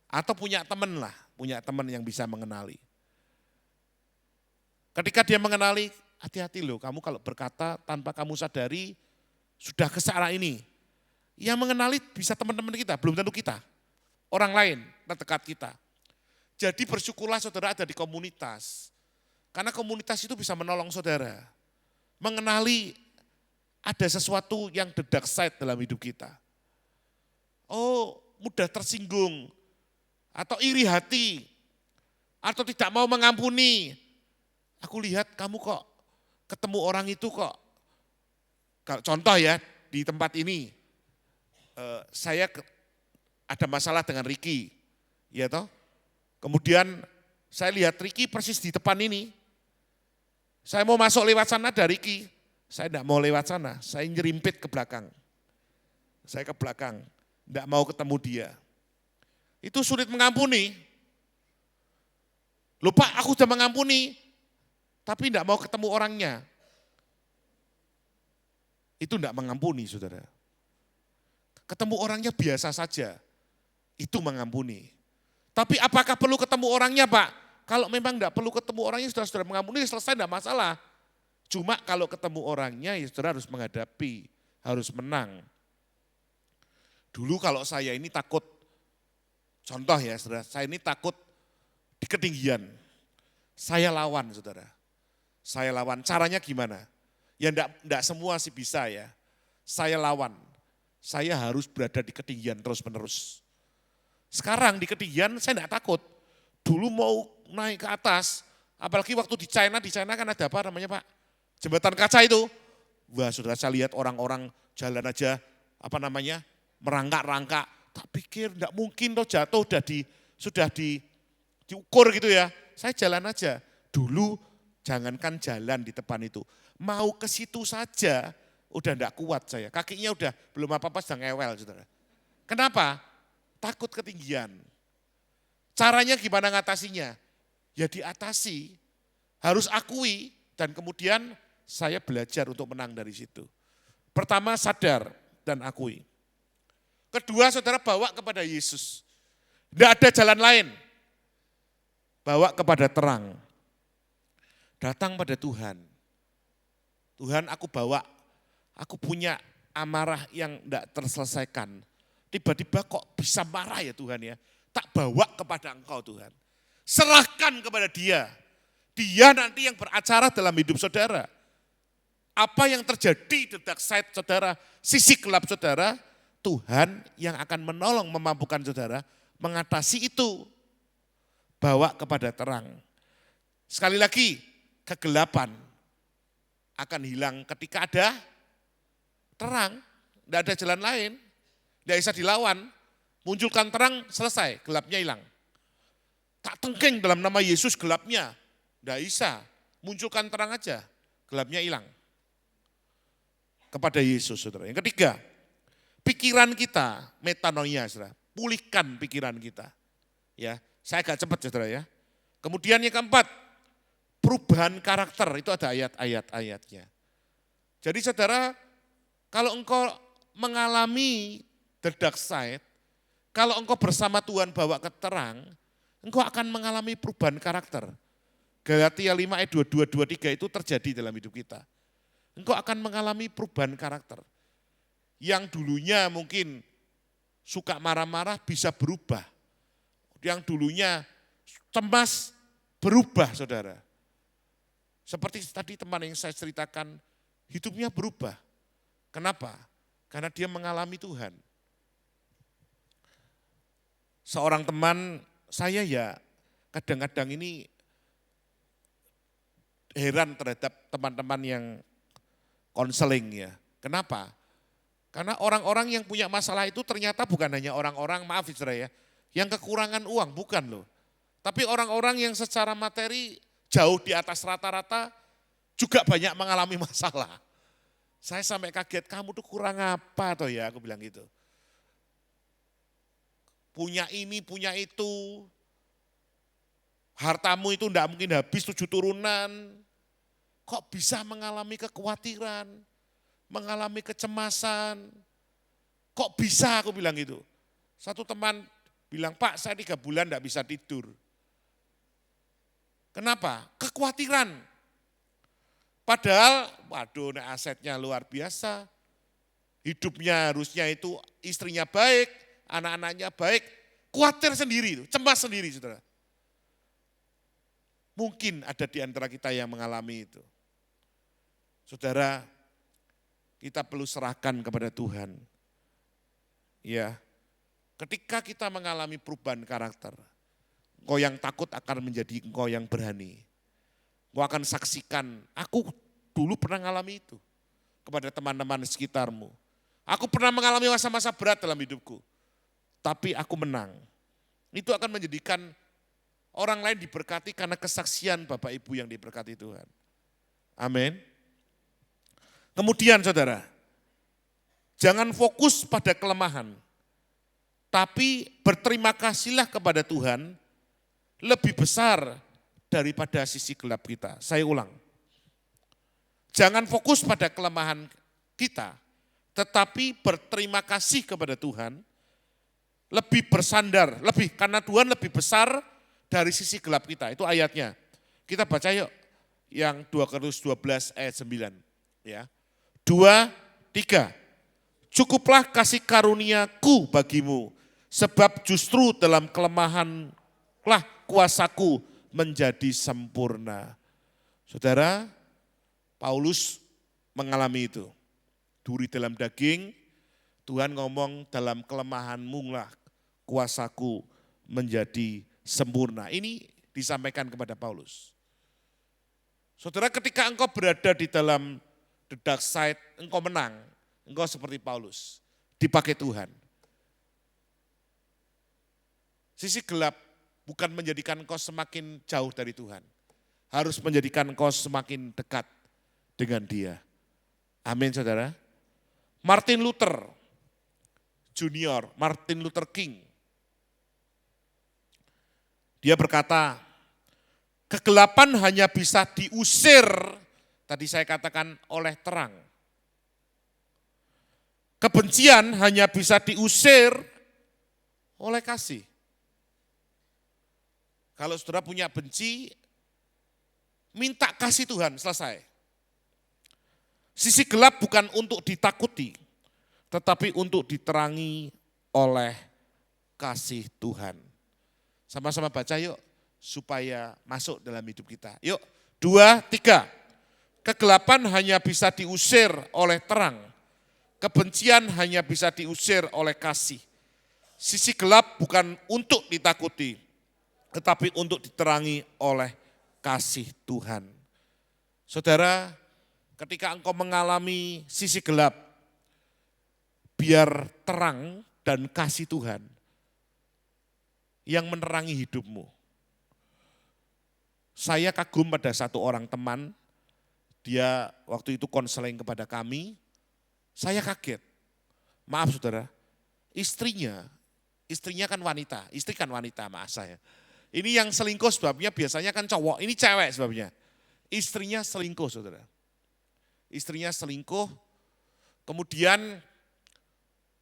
Atau punya teman lah, punya teman yang bisa mengenali. Ketika dia mengenali, hati-hati loh, kamu kalau berkata tanpa kamu sadari, sudah ke arah ini. Yang mengenali bisa teman-teman kita, belum tentu kita. Orang lain, terdekat kita. Jadi bersyukurlah saudara ada di komunitas. Karena komunitas itu bisa menolong saudara. Mengenali ada sesuatu yang the dark side dalam hidup kita. Oh, mudah tersinggung. Atau iri hati. Atau tidak mau mengampuni. Aku lihat kamu kok ketemu orang itu kok. Contoh ya, di tempat ini. Saya ada masalah dengan Ricky. Ya toh? Kemudian saya lihat Ricky persis di depan ini. Saya mau masuk lewat sana ada Ricky. Saya tidak mau lewat sana, saya nyerimpit ke belakang. Saya ke belakang, tidak mau ketemu dia. Itu sulit mengampuni. Lupa aku sudah mengampuni, tapi tidak mau ketemu orangnya. Itu tidak mengampuni saudara. Ketemu orangnya biasa saja, itu mengampuni. Tapi apakah perlu ketemu orangnya Pak? Kalau memang tidak perlu ketemu orangnya, saudara mengampuni, selesai tidak masalah. Cuma kalau ketemu orangnya, ya saudara harus menghadapi, harus menang. Dulu kalau saya ini takut, contoh ya saudara, saya ini takut di ketinggian. Saya lawan saudara, saya lawan. Caranya gimana? Ya enggak semua sih bisa ya. Saya lawan, saya harus berada di ketinggian terus-menerus. Sekarang di ketinggian saya enggak takut. Dulu mau naik ke atas, apalagi waktu di China kan ada apa namanya Pak? Jembatan kaca itu. Wah saudara saya lihat orang-orang jalan aja, merangkak-rangkak. Tak pikir enggak mungkin toh jatuh sudah diukur gitu ya. Saya jalan aja. Dulu jangankan jalan di depan itu. Mau ke situ saja udah enggak kuat saya. Kakinya udah belum apa-apa sudah ngewel saudara. Kenapa? Takut ketinggian. Caranya gimana ngatasinya? Ya diatasi, harus akui dan kemudian saya belajar untuk menang dari situ. Pertama sadar dan akui. Kedua saudara bawa kepada Yesus. Tidak ada jalan lain. Bawa kepada terang. Datang pada Tuhan. Tuhan aku bawa, aku punya amarah yang tidak terselesaikan. Tiba-tiba kok bisa marah ya Tuhan ya. Tak bawa kepada Engkau Tuhan. Serahkan kepada Dia. Dia nanti yang beracara dalam hidup saudara. Apa yang terjadi di dark side saudara, sisi gelap saudara, Tuhan yang akan menolong memampukan saudara mengatasi itu. Bawa kepada terang. Sekali lagi, kegelapan akan hilang ketika ada terang. Tidak ada jalan lain, tidak bisa dilawan. Munculkan terang, selesai, gelapnya hilang. Tak tengking dalam nama Yesus gelapnya, tidak bisa. Munculkan terang aja, gelapnya hilang. Kepada Yesus saudara. Yang ketiga, pikiran kita, metanoia saudara. Pulihkan pikiran kita. Ya, saya agak cepat saudara ya. Kemudian yang keempat, perubahan karakter, itu ada ayat-ayatnya. Jadi saudara, kalau engkau mengalami the dark side, kalau engkau bersama Tuhan bawa ke terang, engkau akan mengalami perubahan karakter. Galatia 5 ayat 22, 23 itu terjadi dalam hidup kita. Engkau akan mengalami perubahan karakter. Yang dulunya mungkin suka marah-marah bisa berubah. Yang dulunya cemas berubah, saudara. Seperti tadi teman yang saya ceritakan, hidupnya berubah. Kenapa? Karena dia mengalami Tuhan. Seorang teman saya ya kadang-kadang ini heran terhadap teman-teman yang konseling ya. Kenapa? Karena orang-orang yang punya masalah itu ternyata bukan hanya orang-orang, maaf saudara ya, yang kekurangan uang, bukan loh. Tapi orang-orang yang secara materi jauh di atas rata-rata juga banyak mengalami masalah. Saya sampai kaget, kamu tuh kurang apa toh ya, aku bilang gitu. Punya ini, punya itu, hartamu itu enggak mungkin habis 7 turunan. Kok bisa mengalami kekhawatiran, mengalami kecemasan. Kok bisa aku bilang gitu. Satu teman bilang, Pak saya 3 bulan enggak bisa tidur. Kenapa? Kekhawatiran. Padahal, waduh asetnya luar biasa. Hidupnya harusnya itu istrinya baik, anak-anaknya baik. Khawatir sendiri, cemas sendiri saudara. Mungkin ada di antara kita yang mengalami itu. Saudara, kita perlu serahkan kepada Tuhan. Ya, ketika kita mengalami perubahan karakter, engkau yang takut akan menjadi engkau yang berani. Engkau akan saksikan, aku dulu pernah mengalami itu kepada teman-teman sekitarmu. Aku pernah mengalami masa-masa berat dalam hidupku, tapi aku menang. Itu akan menjadikan orang lain diberkati karena kesaksian Bapak Ibu yang diberkati Tuhan. Amin. Kemudian saudara, jangan fokus pada kelemahan, tapi berterima kasihlah kepada Tuhan lebih besar daripada sisi gelap kita. Saya ulang, jangan fokus pada kelemahan kita, tetapi berterima kasih kepada Tuhan, lebih bersandar, karena Tuhan lebih besar dari sisi gelap kita. Itu ayatnya. Kita baca yuk, yang 2 Korintus 12 ayat 9. Ya. 2, 3. Cukuplah kasih karuniaku bagimu, sebab justru dalam kelemahanlah kuasaku menjadi sempurna. Saudara, Paulus mengalami itu. Duri dalam daging, Tuhan ngomong dalam kelemahanmu lah kuasaku menjadi sempurna. Ini disampaikan kepada Paulus. Saudara, ketika engkau berada di dalam the dark side, engkau menang. Engkau seperti Paulus, dipakai Tuhan. Sisi gelap bukan menjadikan engkau semakin jauh dari Tuhan. Harus menjadikan engkau semakin dekat dengan Dia. Amin saudara. Martin Luther Junior, Martin Luther King. Dia berkata, kegelapan hanya bisa diusir, tadi saya katakan oleh terang. Kebencian hanya bisa diusir oleh kasih. Kalau saudara punya benci, minta kasih Tuhan, selesai. Sisi gelap bukan untuk ditakuti, tetapi untuk diterangi oleh kasih Tuhan. Sama-sama baca yuk, supaya masuk dalam hidup kita. Yuk, 2, 3. Kegelapan hanya bisa diusir oleh terang. Kebencian hanya bisa diusir oleh kasih. Sisi gelap bukan untuk ditakuti, tetapi untuk diterangi oleh kasih Tuhan. Saudara, ketika engkau mengalami sisi gelap, biar terang dan kasih Tuhan yang menerangi hidupmu. Saya kagum pada satu orang teman, dia waktu itu konseling kepada kami, saya kaget. Maaf saudara, istrinya kan wanita, istri kan wanita, maaf saya. Ini yang selingkuh sebabnya biasanya kan cowok, ini cewek sebabnya. Istrinya selingkuh saudara. Istrinya selingkuh, kemudian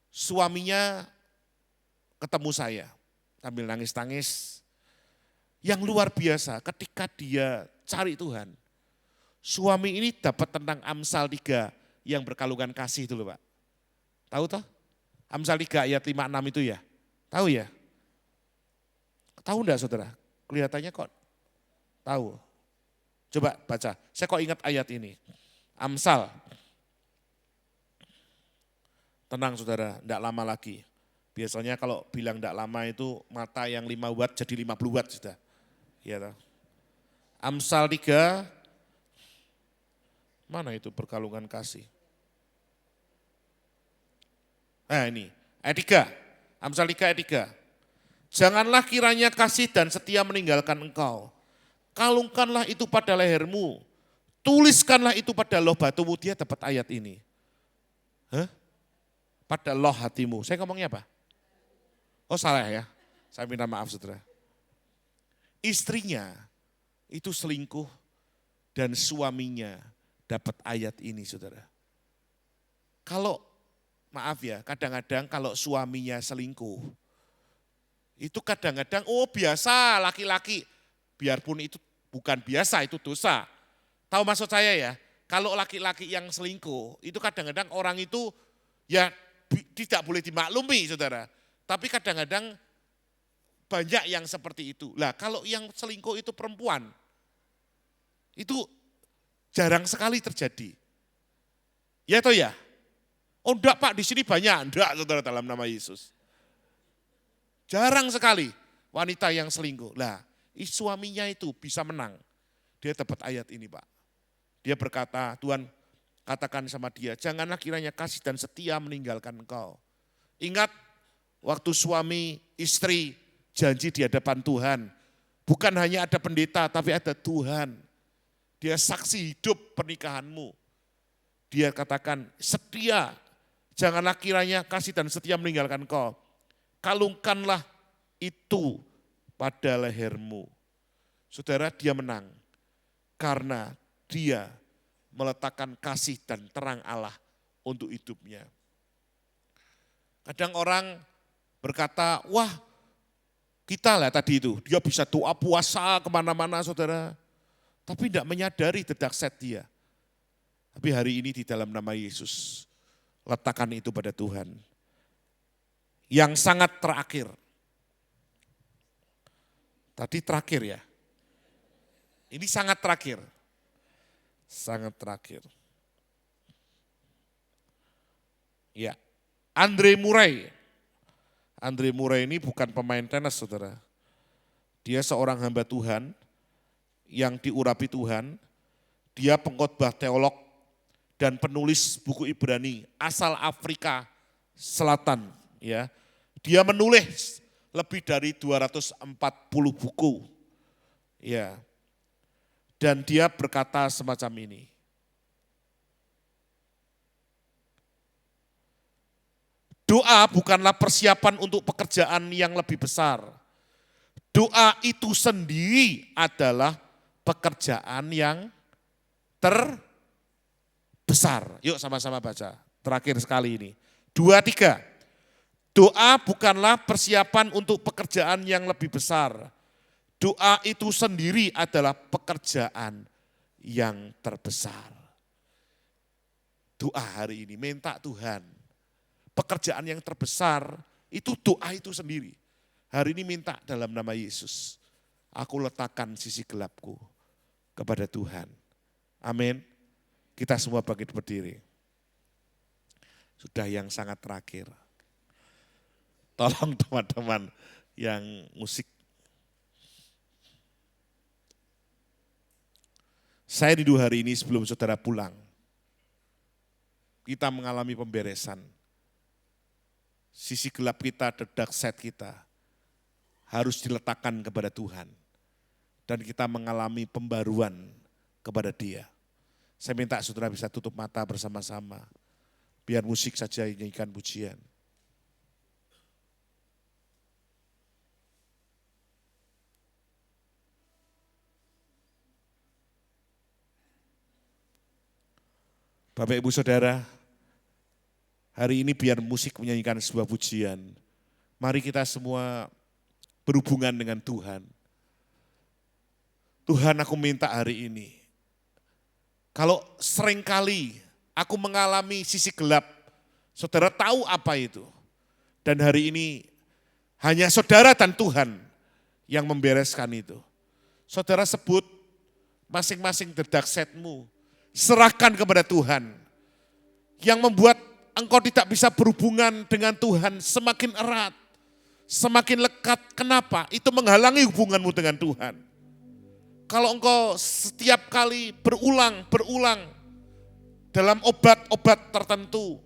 suaminya ketemu saya sambil nangis-nangis. Yang luar biasa ketika dia cari Tuhan, suami ini dapat tentang Amsal 3 yang berkalungan kasih itu loh Pak. Tahu toh? Amsal 3 ayat 5-6 itu ya? Tahu ya? Tahu enggak saudara? Kelihatannya kok tahu. Coba baca, saya kok ingat ayat ini. Amsal. Tenang saudara, enggak lama lagi. Biasanya kalau bilang enggak lama itu mata yang 5 watt jadi 50 watt sudah. Ya, tahu. Amsal 3, mana itu perkalungan kasih? Nah ini, ayat 3, Amsal 3 ayat 3. Janganlah kiranya kasih dan setia meninggalkan engkau. Kalungkanlah itu pada lehermu, tuliskanlah itu pada loh batumu. Dia dapat ayat ini. Hah? Pada loh hatimu. Saya ngomongnya apa? Oh salah ya, saya minta maaf saudara. Istrinya itu selingkuh dan suaminya dapat ayat ini saudara. Kalau, maaf ya, kadang-kadang kalau suaminya selingkuh, itu kadang-kadang, oh biasa laki-laki, biarpun itu bukan biasa, itu dosa. Tahu maksud saya ya, kalau laki-laki yang selingkuh, itu kadang-kadang orang itu ya tidak boleh dimaklumi saudara. Tapi kadang-kadang banyak yang seperti itu. Lah kalau yang selingkuh itu perempuan, itu jarang sekali terjadi. Ya toh ya? Oh enggak Pak, di sini banyak. Enggak saudara, dalam nama Yesus. Jarang sekali wanita yang selingkuh. Lah suaminya itu bisa menang. Dia dapat ayat ini Pak. Dia berkata, Tuhan katakan sama dia, janganlah kiranya kasih dan setia meninggalkan engkau. Ingat waktu suami istri janji di hadapan Tuhan. Bukan hanya ada pendeta tapi ada Tuhan. Dia saksi hidup pernikahanmu. Dia katakan setia, janganlah kiranya kasih dan setia meninggalkan engkau. Kalungkanlah itu pada lehermu. Saudara, dia menang karena dia meletakkan kasih dan terang Allah untuk hidupnya. Kadang orang berkata, wah kita lah tadi itu, dia bisa doa puasa kemana-mana saudara. Tapi tidak menyadari dedak set dia. Tapi hari ini di dalam nama Yesus, letakkan itu pada Tuhan. Yang sangat terakhir. Tadi terakhir ya. Ini sangat terakhir. Sangat terakhir. Ya, Andre Murray. Andre Murray ini bukan pemain tenis saudara. Dia seorang hamba Tuhan yang diurapi Tuhan. Dia pengkhotbah teolog dan penulis buku Ibrani asal Afrika Selatan. Ya, dia menulis lebih dari 240 buku. Ya. Dan dia berkata semacam ini. Doa bukanlah persiapan untuk pekerjaan yang lebih besar. Doa itu sendiri adalah pekerjaan yang terbesar. Yuk sama-sama baca. Terakhir sekali ini. 2, 3. Doa bukanlah persiapan untuk pekerjaan yang lebih besar. Doa itu sendiri adalah pekerjaan yang terbesar. Doa hari ini, minta Tuhan. Pekerjaan yang terbesar itu doa itu sendiri. Hari ini minta dalam nama Yesus. Aku letakkan sisi gelapku kepada Tuhan. Amin. Kita semua bangkit berdiri. Sudah yang sangat terakhir. Tolong teman-teman yang musik. Saya rindu hari ini sebelum saudara pulang. Kita mengalami pemberesan. Sisi gelap kita, the dark side kita harus diletakkan kepada Tuhan. Dan kita mengalami pembaruan kepada Dia. Saya minta saudara bisa tutup mata bersama-sama. Biar musik saja nyanyikan pujian. Bapak Ibu Saudara, hari ini biar musik menyanyikan sebuah pujian. Mari kita semua berhubungan dengan Tuhan. Tuhan, aku minta hari ini, kalau seringkali aku mengalami sisi gelap, saudara tahu apa itu. Dan hari ini hanya saudara dan Tuhan yang membereskan itu. Saudara sebut masing-masing dedak setmu, serahkan kepada Tuhan. Yang membuat engkau tidak bisa berhubungan dengan Tuhan semakin erat, semakin lekat. Kenapa? Itu menghalangi hubunganmu dengan Tuhan. Kalau engkau setiap kali berulang dalam obat-obat tertentu,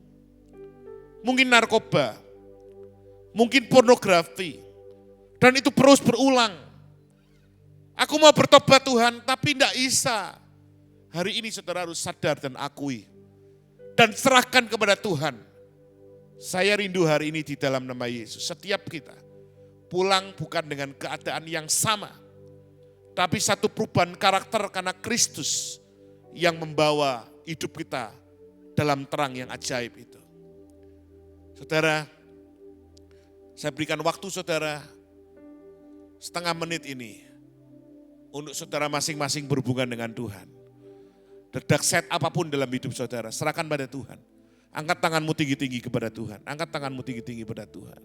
mungkin narkoba, mungkin pornografi, dan itu terus berulang. Aku mau bertobat Tuhan, tapi tidak bisa. Hari ini saudara harus sadar dan akui. Dan serahkan kepada Tuhan. Saya rindu hari ini di dalam nama Yesus. Setiap kita pulang bukan dengan keadaan yang sama. Tapi satu perubahan karakter karena Kristus yang membawa hidup kita dalam terang yang ajaib itu. Saudara, saya berikan waktu saudara setengah menit ini untuk saudara masing-masing berhubungan dengan Tuhan. Dedak set apapun dalam hidup saudara, serahkan pada Tuhan. Angkat tanganmu tinggi-tinggi kepada Tuhan. Angkat tanganmu tinggi-tinggi kepada Tuhan.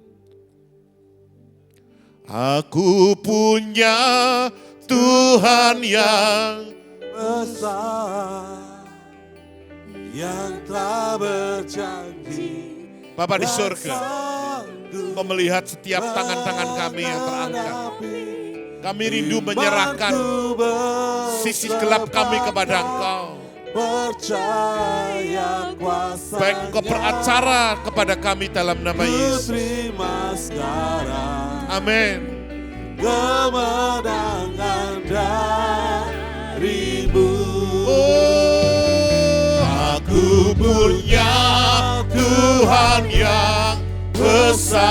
Aku punya Tuhan yang besar, yang telah berjanji. Bapa di surga, Engkau melihat setiap tangan-tangan kami yang terangkat. Kami rindu menyerahkan sisi gelap kami kepada Engkau. Percaya kuasa Baik Engkau beracara kepada kami dalam nama Yesus. terima sekarang Amin. kemenangan darimu. Oh, aku punya Tuhan yang besar,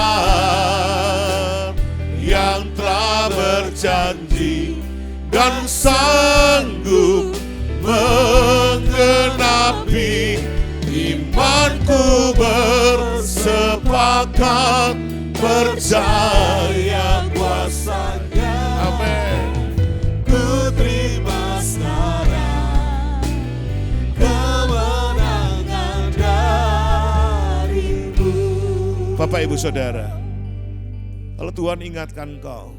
yang telah berjanji dan sanggup menggenapi imanku bersepakat percaya Kuasanya Amin. ku terima sekarang kemenangan darimu. Bapak Ibu Saudara, kalau Tuhan ingatkan kau,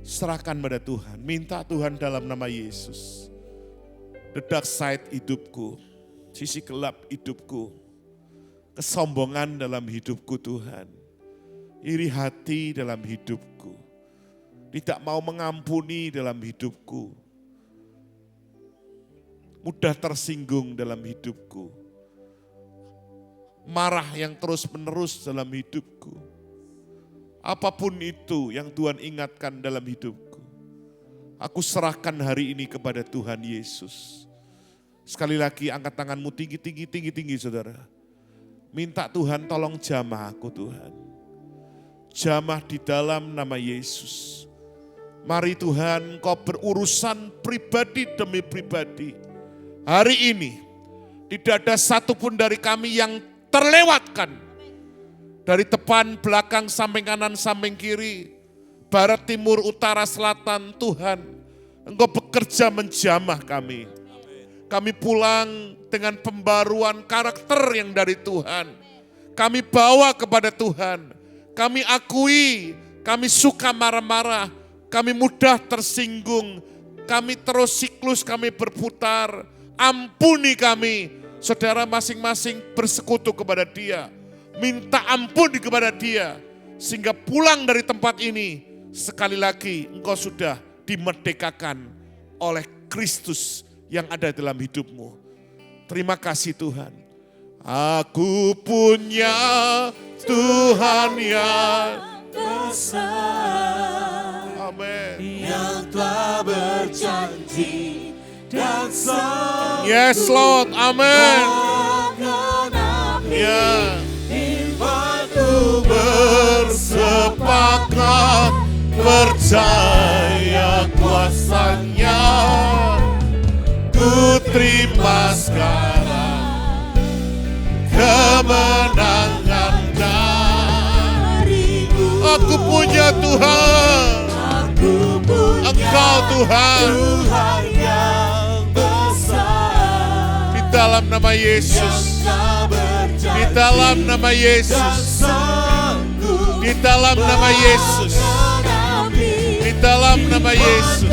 serahkan pada Tuhan, minta Tuhan dalam nama Yesus. The dark side hidupku, sisi gelap hidupku, kesombongan dalam hidupku Tuhan, iri hati dalam hidupku, tidak mau mengampuni dalam hidupku, mudah tersinggung dalam hidupku, marah yang terus menerus dalam hidupku. Apapun itu yang Tuhan ingatkan dalam hidupku, aku serahkan hari ini kepada Tuhan Yesus. Sekali lagi angkat tanganmu tinggi saudara. Minta Tuhan tolong jamah aku Tuhan. Jamah di dalam nama Yesus. Mari Tuhan Kau berurusan pribadi demi pribadi. Hari ini tidak ada satupun dari kami yang terlewatkan. Dari depan, belakang, samping kanan, samping kiri. Barat, timur, utara, selatan, Tuhan, Engkau bekerja menjamah kami. Kami pulang dengan pembaruan karakter yang dari Tuhan. Kami bawa kepada Tuhan. Kami akui, kami suka marah-marah. Kami mudah tersinggung. Kami terus siklus kami berputar. Ampuni kami. Saudara masing-masing bersekutu kepada Dia. Minta ampun kepada Dia. Sehingga pulang dari tempat ini, sekali lagi engkau sudah dimerdekakan oleh Kristus yang ada dalam hidupmu. Terima kasih Tuhan. Aku punya Tuhan yang besar, Amin. yang telah berjanji dan sanggup Yes Lord, Amin. menggenapi Ya, imanku bersepakat percaya kuasanya. Ku terima sekarang kemenangan darimu. Aku punya Tuhan, Aku punya Engkau Tuhan. Tuhan yang besar, Di dalam nama Yesus, yang tak berjanji di dalam nama dan Yesus, sanggup Di dalam nama Yesus. Di dalam nama Yesus.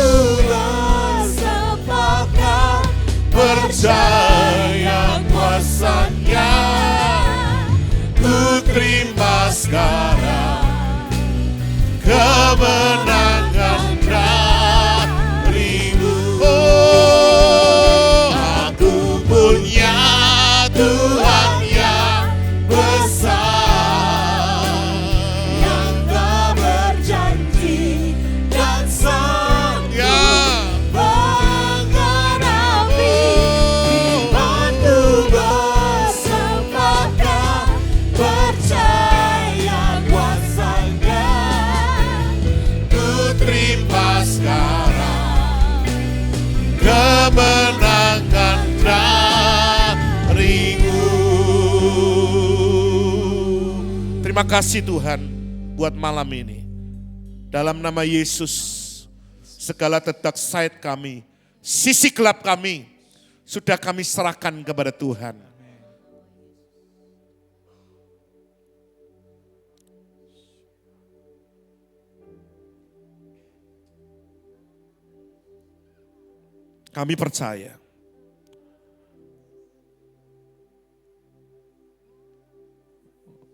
Percaya kuasanya, ku terima sekarang kemenangan darimu. Oh, aku punya Tuhan yang besar, Yang tak berjanji dan sanggup mengenapi imanku bersepakat percaya kuasanya. ku terima sekarang kemenangan darimu. Terima kasih Tuhan buat malam ini. Dalam nama Yesus, segala the dark side kami, sisi gelap kami, sudah kami serahkan kepada Tuhan. Kami percaya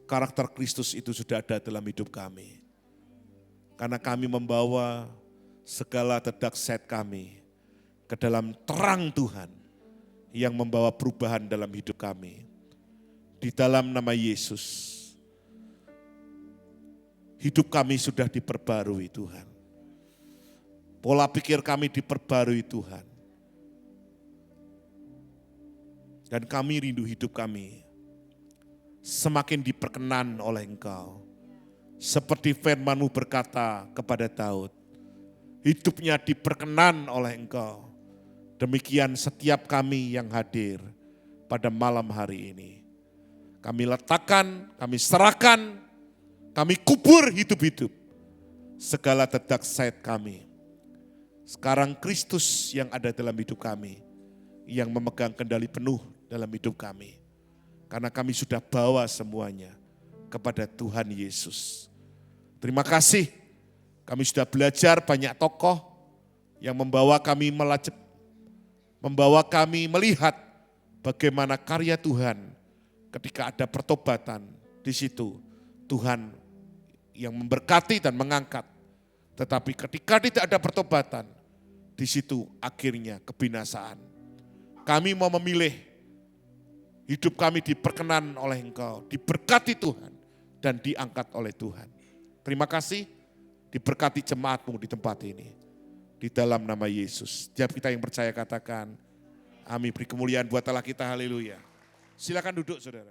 karakter Kristus itu sudah ada dalam hidup kami. Karena kami membawa segala the dark side kami ke dalam terang Tuhan yang membawa perubahan dalam hidup kami. Di dalam nama Yesus, hidup kami sudah diperbarui Tuhan. Pola pikir kami diperbarui Tuhan. Dan kami rindu hidup kami semakin diperkenan oleh Engkau. Seperti firman-Mu berkata kepada Daud, hidupnya diperkenan oleh Engkau. Demikian setiap kami yang hadir pada malam hari ini. Kami letakkan, kami serahkan, kami kubur hidup-hidup segala the dark side kami. Sekarang Kristus yang ada dalam hidup kami, yang memegang kendali penuh dalam hidup kami. Karena kami sudah bawa semuanya kepada Tuhan Yesus. Terima kasih, kami sudah belajar banyak tokoh yang membawa kami melihat bagaimana karya Tuhan ketika ada pertobatan. Di situ Tuhan yang memberkati dan mengangkat. Tetapi ketika tidak ada pertobatan, di situ akhirnya kebinasaan. Kami mau memilih hidup kami diperkenan oleh Engkau, diberkati Tuhan dan diangkat oleh Tuhan. Terima kasih, diberkati jemaat-Mu di tempat ini. Di dalam nama Yesus. Setiap kita yang percaya katakan, amin. Beri kemuliaan buat Allah kita, haleluya. Silakan duduk saudara.